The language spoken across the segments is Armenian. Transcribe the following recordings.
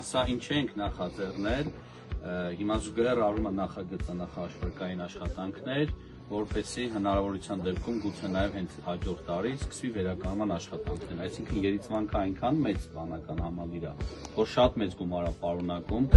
Սա ինչ ենք նախաձեռնել, հիմա զուգահեռ արվում է նախաաշխարհային աշխատանքներ, որպեսզի հնարավորության դեպքում գուցե նաև հենց հաջորդ տարի սկսվի վերականգնման աշխատանքներ, այսինքն երիցվանքը այնքան մեծ բանական համալիր է, որ շատ մեծ գումար է պարունակում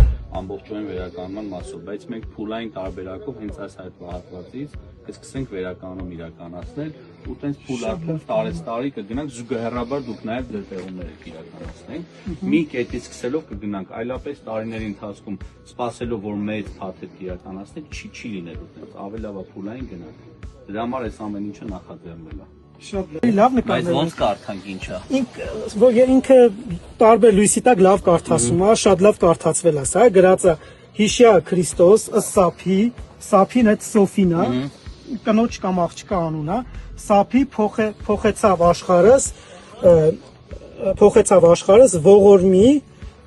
ամբողջովին վերականգնման մասով, բայց մենք փուլային տարբերակով հենց այս հատվածից կսկսենք վերականգնում իրականացնել ու տենց փուլարկում տարեցտարի կգնանք զուգահեռաբար դուք նաև ձեր տեղումներ եք իրականացնենք մի կետից սկսելով կգնանք այլապես տարիների ընթացքում սպասելով որ մեծ փաթեթ իրականացնենք չի լինելու տենց ավելի լավ փուլային գնանք դրա համար այս ամեն ինչը նախաձեռնել է Շատ լավ նկարներ բայց ոնց կարդանք ինչա ինքը տարբեր լույսի տակ լավ կարդացում է շատ լավ կարդացվել է սա գրած է Հիշյա Քրիստոս ըստ Սափին այդ Սոֆին է կնոջ կամ աղջկա անուն է Սափի փոխեցավ աշխարհս ողորմի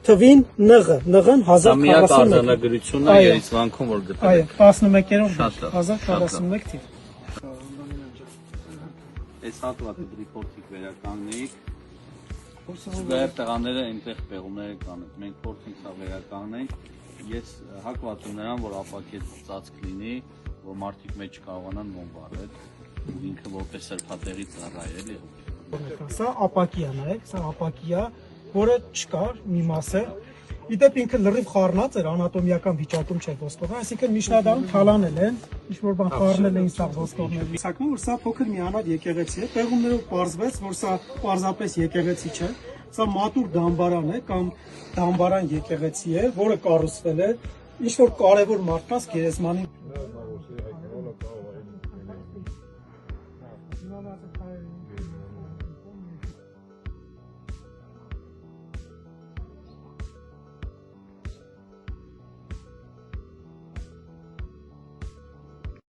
թվին նղն 1041 միակ արձանագրությունն է երիցվանքում որ գտել եք 11-րդ 1041 թիվ Այս հատվածը դրիփորձիկ վերականգնեիք զուգահեռ տղաները այնտեղ պեղումներ կանեն մենք փորձենք սա վերականգնենք ես հակված եմ նրան որ ապակեց ծածկ լինի որ մարդիկ մեջ կարողանան մոմ վառել ու ինքը որպես սրբատեղի ծառայ էլի Սա ապակիա նայեք սա ապակիա որը չկար մի մասը Իդեպ ինքը լրիվ խառնած էր անատոմիական վիճակում չէր ոսկողը, այսինքն միջնադարում թալանել են, ինչ-որ բան խառնել էին սա ոսկողների։ Սակայն որ սա փոքր միանալ եկեղեցի է, տեղումներով պարզվեց, որ սա պարզապես եկեղեցի չէ, սա մատուր դամբարան է կամ դամբարան եկեղեցի է, որը կառուցվել է ինչ-որ կարևոր մարդկանց գերեզմանի